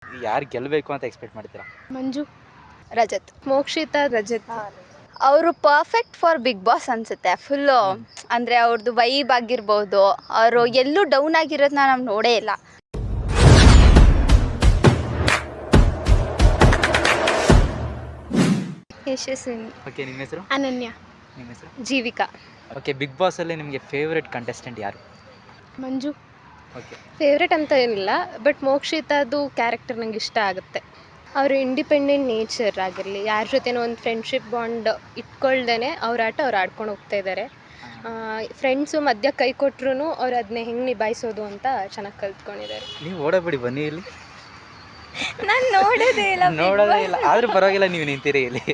ಯಾರು ಗೆಲ್ಲಬೇಕು ಅಂತ ಎಕ್ಸ್ಪೆಕ್ಟ್ ಮಾಡ್ತೀರಾ? ಮಂಜು. ರಜತ್. ಮೋಕ್ಷಿತಾ. ರಜತ್. ಅವರು ಪರ್ಫೆಕ್ಟ್ ಫಾರ್ ಬಿಗ್ ಬಾಸ್ ಅನ್ಸುತ್ತೆ. ಫುಲ್ಲು ಹ್ಮ್. ಅಂದರೆ ಅವ್ರದ್ದು ವೈಬ್ ಆಗಿರ್ಬೋದು, ಅವರು ಎಲ್ಲೂ ಡೌನ್ ಆಗಿರೋದನ್ನ ನಾವು ನೋಡೇ ಇಲ್ಲ. ಯಶಸ್ವಿನಿ. ಓಕೆ, ನಿಮ್ಮ ಹೆಸರು? ಅನನ್ಯ. ನಿಮ್ಮ ಹೆಸರು? ಜೀವಿಕಾ. ಓಕೆ, ಬಿಗ್ ಬಾಸಲ್ಲಿ ನಿಮಗೆ ಫೇವ್ರೆಟ್ ಕಂಟೆಸ್ಟೆಂಟ್ ಯಾರು? ಮಂಜು. ಓಕೆ. ಫೇವ್ರೆಟ್ ಅಂತ ಏನಿಲ್ಲ, ಬಟ್ ಮೋಕ್ಷಿತಾದು ಕ್ಯಾರೆಕ್ಟರ್ ನಂಗೆ ಇಷ್ಟ ಆಗುತ್ತೆ. ಅವರು ಇಂಡಿಪೆಂಡೆಂಟ್ ನೇಚರ್ ಆಗಿರಲಿ, ಯಾರ ಜೊತೆನೂ ಒಂದು ಫ್ರೆಂಡ್ಶಿಪ್ ಬಾಂಡ್ ಇಟ್ಕೊಳ್ದೇ ಅವ್ರ ಆಟ ಅವ್ರು ಆಡ್ಕೊಂಡು ಹೋಗ್ತಾ ಇದ್ದಾರೆ. ಫ್ರೆಂಡ್ಸು ಮಧ್ಯ ಕೈ ಕೊಟ್ಟರು ಅವ್ರು ಅದನ್ನೇ ಹೆಂಗೆ ನಿಭಾಯಿಸೋದು ಅಂತ ಚೆನ್ನಾಗಿ ಕಲ್ತ್ಕೊಂಡಿದ್ದಾರೆ. ನೀವು ಓಡಬೇಡಿ, ಬನ್ನಿ ಇಲ್ಲಿ. ನಾನು ನೋಡೋದೇ ಇಲ್ಲ. ನೋಡೋದೇ ಇಲ್ಲ, ಆದ್ರೂ ಪರವಾಗಿಲ್ಲ, ನೀವು ನಿಂತಿರಿ ಇಲ್ಲಿ.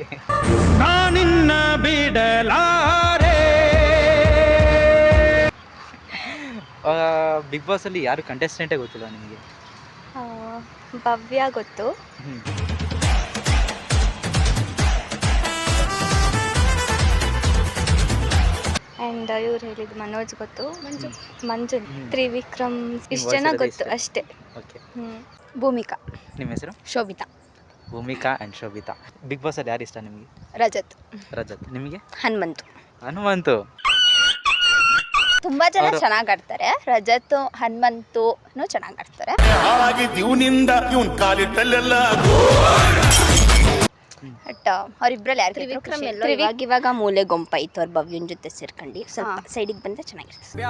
ನಾನಿನ್ನ ಬಿಡಲಾರೆ. ಬಿಗ್ ಬಾಸಲ್ಲಿ ಯಾರು ಕಂಟೆಸ್ಟೆಂಟೇ ಗೊತ್ತಿಲ್ಲ ನಿಮಗೆ? ಭವ್ಯ ಗೊತ್ತು. ಆ್ಯಂಡ್ ಇವ್ರು ಹೇಳಿದ್ದು ಮನೋಜ್ ಗೊತ್ತು. ಮಂಜು. ತ್ರಿವಿಕ್ರಮ್. ಇಷ್ಟು ಜನ ಗೊತ್ತು ಅಷ್ಟೇ. ಓಕೆ. ಭೂಮಿಕಾ. ನಿಮ್ಮ ಹೆಸರು? ಶೋಭಿತಾ. ಭೂಮಿಕಾ ಆ್ಯಂಡ್ ಶೋಭಿತಾ. ಬಿಗ್ ಬಾಸಲ್ಲಿ ಯಾರು ಇಷ್ಟ ನಿಮಗೆ? ರಜತ್. ರಜತ್. ನಿಮಗೆ? ಹನುಮಂತು. ಹನುಮಂತು. ತುಂಬಾ ಜನ ಚೆನ್ನಾಗಿ ಆಡ್ತಾರೆ. ರಜತ್, ಹನುಮಂತು ಚೆನ್ನಾಗಿ ಆಡ್ತಾರೆ. ಬಟ್ ಅವ್ರಿಬ್ರಲ್ಲಿ ಯಾರು? ತ್ರಿವಿಕ್ರಮ್ ಎಲ್ಲ ಇವಾಗ ಮೂಲೆ ಗೊಂಪಾಯ್ತು ಅವ್ರ ಭವ್ಯನ ಜೊತೆ ಸೇರ್ಕೊಂಡು ಸ್ವಲ್ಪ ಸೈಡಿಗೆ ಬಂದ್ರೆ ಚೆನ್ನಾಗಿರ್ತದೆ.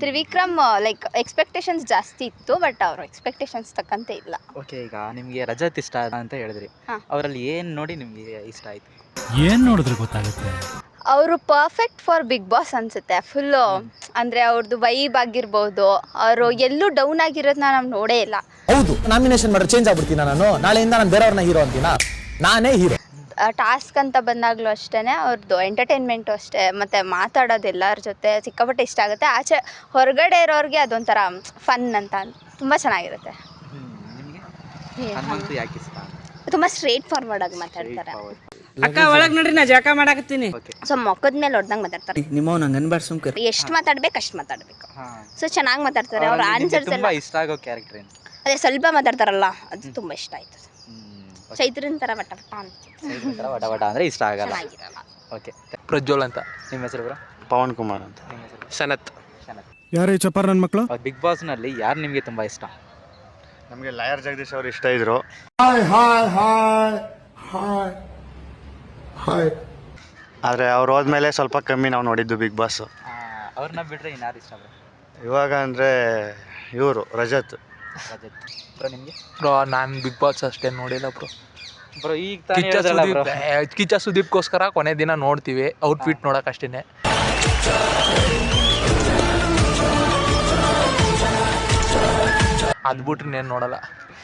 ತ್ರಿವಿಕ್ರಮ್ ಲೈಕ್ ಎಕ್ಸ್ಪೆಕ್ಟೇಷನ್ಸ್ ಜಾಸ್ತಿ ಇತ್ತು, ಬಟ್ ಅವ್ರ ಎಕ್ಸ್ಪೆಕ್ಟೇಷನ್ಸ್ ತಕ್ಕಂತೆ ಇಲ್ಲ. ಓಕೆ, ಈಗ ನಿಮಗೆ ರಜತ್ ಇಷ್ಟ ಅಂತ ಹೇಳಿದ್ರಿ, ಅವರಲ್ಲಿ ಏನು ನೋಡಿ ನಿಮಗೆ ಇಷ್ಟ ಆಯ್ತು? ಏನ್ ನೋಡಿದ್ರೆ ಗೊತ್ತಾಗುತ್ತೆ? ಅವರು ಪರ್ಫೆಕ್ಟ್ ಫಾರ್ ಬಿಗ್ ಬಾಸ್ ಅನ್ಸುತ್ತೆ. ಫುಲ್ಲು ಅಂದರೆ ಅವ್ರದ್ದು ವೈಬ್ ಆಗಿರ್ಬೋದು, ಅವರು ಎಲ್ಲೂ ಡೌನ್ ಆಗಿರೋದನ್ನ ನಾವು ನೋಡೇ ಇಲ್ಲ. ಹೌದು, ನಾಮಿನೇಷನ್ ಮಾಡಿದ್ರೆ ಚೇಂಜ್ ಆಗ್ಬಿಡ್ತೀನ ನಾನು. ನಾಳೆಯಿಂದ ನಾನು ಬೇರೆಯವ್ರನ್ನ ಹೀರೋ ಅಂತೀನ, ನಾನೇ ಹೀರೋ. ಟಾಸ್ಕ್ ಅಂತ ಬಂದಾಗಲೂ ಅಷ್ಟೇ, ಅವ್ರದ್ದು ಎಂಟರ್ಟೈನ್ಮೆಂಟು ಅಷ್ಟೇ, ಮತ್ತು ಮಾತಾಡೋದು ಎಲ್ಲರ ಜೊತೆ ಸಿಕ್ಕಾಪಟ್ಟೆ ಇಷ್ಟ ಆಗುತ್ತೆ. ಆಚೆ ಹೊರಗಡೆ ಇರೋರಿಗೆ ಅದೊಂಥರ ಫನ್ ಅಂತ ತುಂಬ ಚೆನ್ನಾಗಿರುತ್ತೆ. ನಿಮಗೆ ಹನುಮಂತು ಯಾಕೆ ಇಷ್ಟ? ತುಂಬ ಸ್ಟ್ರೇಟ್ ಫಾರ್ವರ್ಡ್ ಆಗಿ ಮಾತಾಡ್ತಾರೆ. ಅಕ್ಕ ಒಳಗ್ ನೋಡ್ರಿ, ನಾ ಜಳಕ ಮಾಡಾಕತ್ತೀನಿ. ಸೊ ಮೊಕ್ಕದ ಮೇಲೆ ಹೊಡೆದಂಗೆ ಮಾತಾಡ್ತಾರೆ. ನಿಮ್ಮ ನಂಗೆ ಅನ್ಬಾರ್ದು ಸುಮ್ಕರ್. ಎಷ್ಟು ಮಾತಾಡ್ಬೇಕು ಅಷ್ಟು ಮಾತಾಡಬೇಕು. ಸೊ ಚೆನ್ನಾಗಿ ಮಾತಾಡ್ತಾರೆ. ಅವ್ರ ಆನ್ಸರ್ಸ್ ಎಲ್ಲ ಇಷ್ಟ ಆಗೋ ಕ್ಯಾರೆಕ್ಟರ್ ಏನು? ಅದೇ ಸ್ವಲ್ಪ ಮಾತಾಡ್ತಾರಲ್ಲ, ಅದು ತುಂಬ ಇಷ್ಟ ಆಯ್ತು. ಚೈತ್ರನ್ ಥರ ವಟ ವಟ ಅಂತ ವಟ ವಟ ಅಂದರೆ ಇಷ್ಟ ಆಗಲ್ಲ. ಚೆನ್ನಾಗಿರಲ್ಲ. ಓಕೆ. ಪ್ರಜ್ವಲ್ ಅಂತ. ನಿಮ್ಮ ಹೆಸರು ಬ್ರೋ? ಪವನ್ ಕುಮಾರ್ ಅಂತ. ನಿಮ್ಮ ಹೆಸರು? ಸನತ್. ಶನತ್. ಯಾರು ಈ ಚಪ್ಪರ್ ನನ್ನ ಮಕ್ಕಳು? ಬಿಗ್ ಬಾಸ್ನಲ್ಲಿ ಯಾರು ನಿಮಗೆ ತುಂಬ ಇಷ್ಟ? ನಮಗೆ ಲಾಯರ್ ಜಗದೀಶ್ ಅವರು ಇಷ್ಟ ಇದ್ರು. ಆದರೆ ಅವ್ರು ಹೋದ್ಮೇಲೆ ಸ್ವಲ್ಪ ಕಮ್ಮಿ ನಾವು ನೋಡಿದ್ದು ಬಿಗ್ ಬಾಸ್. ಅವ್ರನ್ನ ಬಿಟ್ಟರೆ ಇನ್ಯಾರು ಇಷ್ಟ ಬ್ರೋ? ಇವಾಗ ಅಂದರೆ ಇವರು ರಜತ್. ರಜತ್. ಬ್ರೋ ನಿಮಗೆ? ಬ್ರೋ ನಾನು ಬಿಗ್ ಬಾಸ್ ಅಷ್ಟೇ ನೋಡಿಲ್ಲ ಬ್ರೋ. ಬ್ರೋ ಈಗ ತಾನೇ ಹೇಳಿದ್ರಲ್ಲ ಬ್ರೋ. ಕಿಚ್ಚ ಸುದೀಪ್ಗೋಸ್ಕರ ಕೊನೆ ದಿನ ನೋಡ್ತೀವಿ, ಔಟ್ಫಿಟ್ ನೋಡಕ್ ಅಷ್ಟೇನೆ. ಅದು ಬಿಟ್ರೆ ಇನ್ನೇನು ನೋಡಲ್ಲ.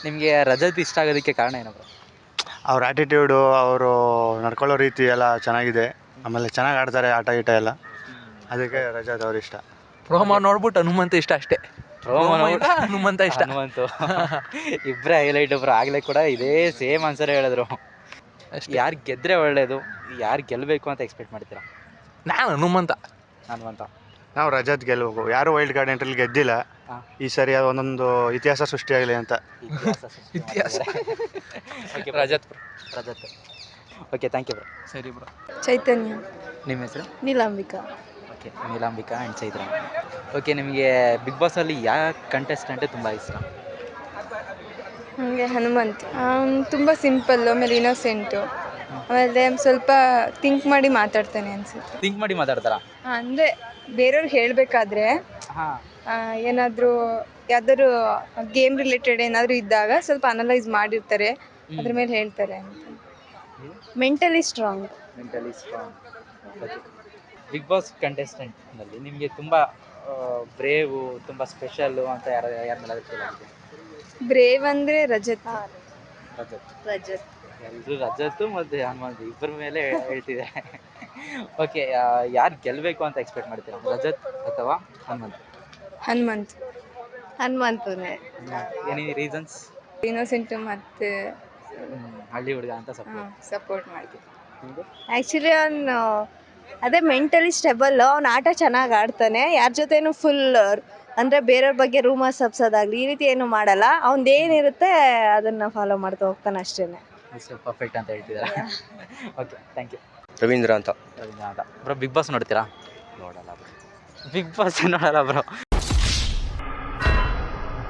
ನಿಮಗೆ ರಜತ್ ಇಷ್ಟ ಆಗೋದಕ್ಕೆ ಕಾರಣ ಏನು ಬ್ರೋ? ಅವ್ರ ಆ್ಯಟಿಟ್ಯೂಡು, ಅವರು ನಡ್ಕೊಳ್ಳೋ ರೀತಿ ಎಲ್ಲ ಚೆನ್ನಾಗಿದೆ. ಆಮೇಲೆ ಚೆನ್ನಾಗಿ ಆಡ್ತಾರೆ ಆಟ ಗೀಟ ಎಲ್ಲ, ಅದಕ್ಕೆ ರಜತ್ ಅವ್ರು ಇಷ್ಟ. ಪ್ರೋಮೋ ನೋಡ್ಬಿಟ್ಟು ಹನುಮಂತ ಇಷ್ಟ ಅಷ್ಟೇ. ಹನುಮಂತ ಇಷ್ಟ. ಹನುಮಂತು. ಇಬ್ಬರೇ ಹೈಲೈಟ್ ಬ್ರೋ. ಆಗಲೇ ಕೂಡ ಇದೇ ಸೇಮ್ ಆನ್ಸರ್ ಹೇಳಿದ್ರು. ಯಾರು ಗೆದ್ರೆ ಒಳ್ಳೇದು, ಯಾರು ಗೆಲ್ಲಬೇಕು ಅಂತ ಎಕ್ಸ್ಪೆಕ್ಟ್ ಮಾಡ್ತೀರಾ? ನಾನು ಹನುಮಂತ. ನಾವು ರಜತ್ ಗೆಲ್ಬೇಕು. ಯಾರು ವೈಲ್ಡ್ ಕಾರ್ಡ್ ಎಂಟ್ರಲ್ಲಿ ಗೆದ್ದಿಲ್ಲ. ಈ ಸರಿ ಒಂದೊಂದು ಇತಿಹಾಸ ಸೃಷ್ಟಿಯಾಗಲಿ ಅಂತ. ಇತಿಹಾಸ. Rajat. Okay, thank you bro. ಸರಿ ಬ್ರೋ. ಚೈತನ್ಯ. ನಿಮ್ಮ ಹೆಸರು? Neelambika. Okay, Neelambika and Chaitra. Okay, ನಿಮಗೆ ಬಿಗ್ ಬಾಸಲ್ಲಿ ಯಾವ ಕಂಟೆಸ್ಟೆಂಟೇ ತುಂಬ ಇಷ್ಟ? ನನಗೆ ಹನುಮಂತ್. ತುಂಬ ಸಿಂಪಲ್ಲು, ಆಮೇಲೆ ಇನ್ನೋಸೆಂಟು, ಆಮೇಲೆ ಸ್ವಲ್ಪ ಥಿಂಕ್ ಮಾಡಿ ಮಾತಾಡ್ತಾನೆ ಅನ್ಸುತ್ತೆ. ಥಿಂಕ್ ಮಾಡಿ ಮಾತಾಡ್ತಾರಾ? ಅಂದರೆ ಬೇರೆಯವ್ರಿಗೆ ಹೇಳಬೇಕಾದ್ರೆ ಹಾಂ. ಏನಾದರೂ ಯಾವ್ದಾದ್ರು ಗೇಮ್ ರಿಲೇಟೆಡ್ ಏನಾದರೂ ಇದ್ದಾಗ ಸ್ವಲ್ಪ ಅನಲೈಸ್ ಮಾಡಿರ್ತಾರೆ, ಅದ್ರ ಮೇಲೆ ಹೇಳ್ತಾರೆ ಅಂತ. Mentally strong. Okay. Big boss ಕಂಟೆಸ್ಟೆಂಟ್ನಲ್ಲಿ ನಿಮಗೆ ತುಂಬ ಬ್ರೇವು, ತುಂಬ ಸ್ಪೆಷಲ್ಲು ಅಂತ ಯಾರನ್ನೆಲ್ಲಾದ್ರೂ ಫೀಲ್ ಆಗಿದೆ? ಬ್ರೇವ್ ಅಂದರೆ ರಜತ್. ರಜತ್. ಎಲ್ಲರೂ ರಜತ್ತು ಮತ್ತು ಹನುಮಂತ್ ಇಬ್ಬರ ಮೇಲೆ ಹೇಳ್ತಿದೆ. ಓಕೆ, ಯಾರು ಗೆಲ್ಲಬೇಕು ಅಂತ ಎಕ್ಸ್ಪೆಕ್ಟ್ ಮಾಡ್ತೀರಾ? ರಜತ್ ಅಥವಾ ಹನುಮಂತ್? ಹನುಮಂತನೇ. Any reasons? ಇನ್ನೋಸೆಂಟು ಮತ್ತು ಹಳ್ಳಿ ಹುಡುಗ ಅಂತ ಸಪೋರ್ಟ್ ಮಾಡ್ತೀವಿ. ಆ್ಯಕ್ಚುಲಿ ಅವನು ಅದೇ ಮೆಂಟಲಿ ಸ್ಟೆಬಲ್, ಅವ್ನು ಆಟ ಚೆನ್ನಾಗಿ ಆಡ್ತಾನೆ, ಯಾರ ಜೊತೆನೂ ಫುಲ್ ಅಂದರೆ ಬೇರೆಯವ್ರ ಬಗ್ಗೆ ರೂಮರ್ಸ್ ಹಬ್ಸೋದಾಗಲಿ ಈ ರೀತಿ ಏನು ಮಾಡಲ್ಲ. ಅವ್ನ್ದೇನಿರುತ್ತೆ ಅದನ್ನು ಫಾಲೋ ಮಾಡ್ತಾ ಹೋಗ್ತಾನೆ ಅಷ್ಟೇ. ಪರ್ಫೆಕ್ಟ್ ಅಂತ ಹೇಳ್ತಿದ್ದಾರೆ. Okay, thank you. ರವೀಂದ್ರ ಅಂತ. ಬ್ರೋ ಬಿಗ್ ಬಾಸ್ ನೋಡ್ತೀರಾ? ಬಿಗ್ ಬಾಸ್ ನೋಡಲ್ಲ ಬ್ರೋ.